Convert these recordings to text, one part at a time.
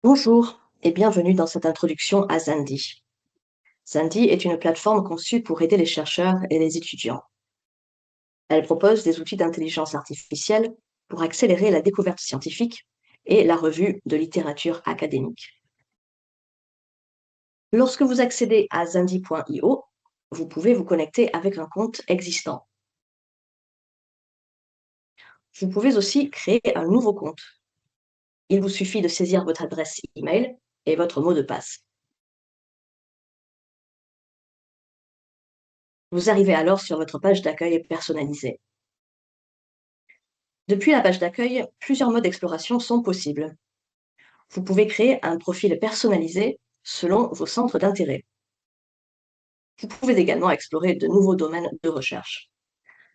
Bonjour et bienvenue dans cette introduction à Zandy. Zandy est une plateforme conçue pour aider les chercheurs et les étudiants. Elle propose des outils d'intelligence artificielle pour accélérer la découverte scientifique et la revue de littérature académique. Lorsque vous accédez à zandy.io, vous pouvez vous connecter avec un compte existant. Vous pouvez aussi créer un nouveau compte. Il vous suffit de saisir votre adresse email et votre mot de passe. Vous arrivez alors sur votre page d'accueil personnalisée. Depuis la page d'accueil, plusieurs modes d'exploration sont possibles. Vous pouvez créer un profil personnalisé selon vos centres d'intérêt. Vous pouvez également explorer de nouveaux domaines de recherche.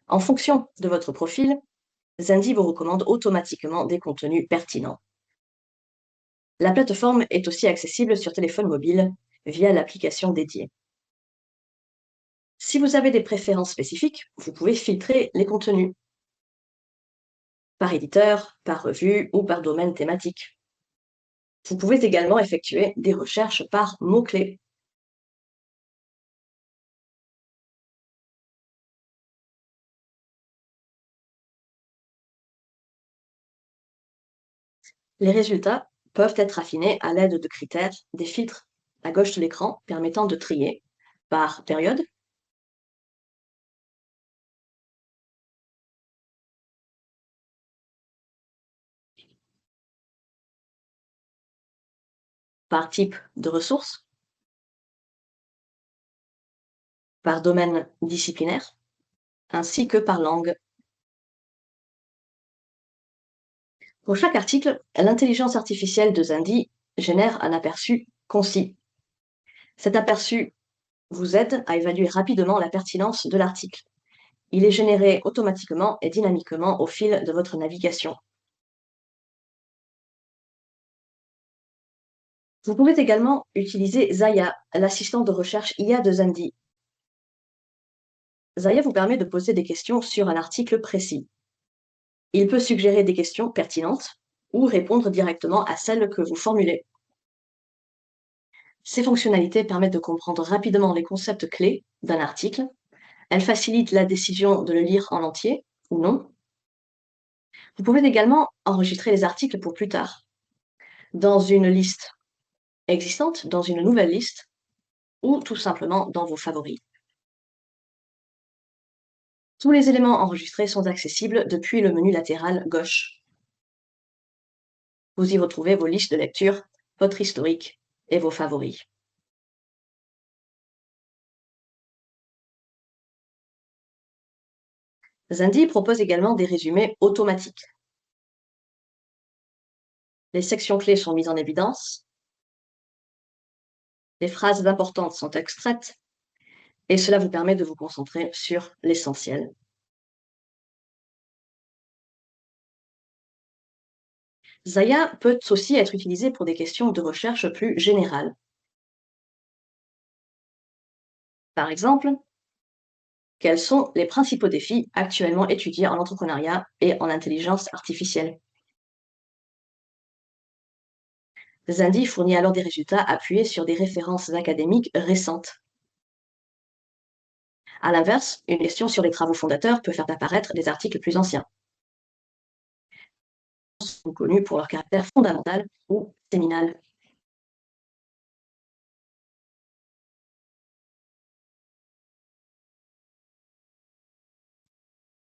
En fonction de votre profil, Zandy vous recommande automatiquement des contenus pertinents. La plateforme est aussi accessible sur téléphone mobile via l'application dédiée. Si vous avez des préférences spécifiques, vous pouvez filtrer les contenus par éditeur, par revue ou par domaine thématique. Vous pouvez également effectuer des recherches par mots-clés. Les résultats peuvent être affinés à l'aide de critères, des filtres à gauche de l'écran permettant de trier par période, par type de ressources, par domaine disciplinaire, ainsi que par langue. Pour chaque article, l'intelligence artificielle de Zandy génère un aperçu concis. Cet aperçu vous aide à évaluer rapidement la pertinence de l'article. Il est généré automatiquement et dynamiquement au fil de votre navigation. Vous pouvez également utiliser Zaya, l'assistant de recherche IA de Zandy. Zaya vous permet de poser des questions sur un article précis. Il peut suggérer des questions pertinentes ou répondre directement à celles que vous formulez. Ces fonctionnalités permettent de comprendre rapidement les concepts clés d'un article. Elles facilitent la décision de le lire en entier ou non. Vous pouvez également enregistrer les articles pour plus tard, dans une liste existante, dans une nouvelle liste ou tout simplement dans vos favoris. Tous les éléments enregistrés sont accessibles depuis le menu latéral gauche. Vous y retrouvez vos listes de lecture, votre historique et vos favoris. Zandy propose également des résumés automatiques. Les sections clés sont mises en évidence, les phrases importantes sont extraites, et cela vous permet de vous concentrer sur l'essentiel. Zaya peut aussi être utilisé pour des questions de recherche plus générales. Par exemple, quels sont les principaux défis actuellement étudiés en entrepreneuriat et en intelligence artificielle? Zandy fournit alors des résultats appuyés sur des références académiques récentes. À l'inverse, une question sur les travaux fondateurs peut faire apparaître des articles plus anciens, sont connus pour leur caractère fondamental ou séminal.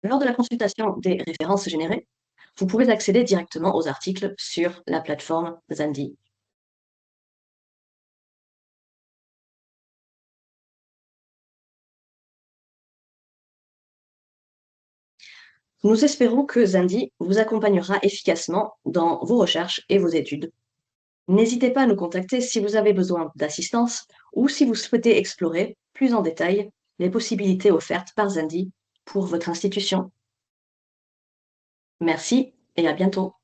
Lors de la consultation des références générées, vous pouvez accéder directement aux articles sur la plateforme Zandy. Nous espérons que Zandy vous accompagnera efficacement dans vos recherches et vos études. N'hésitez pas à nous contacter si vous avez besoin d'assistance ou si vous souhaitez explorer plus en détail les possibilités offertes par Zandy pour votre institution. Merci et à bientôt.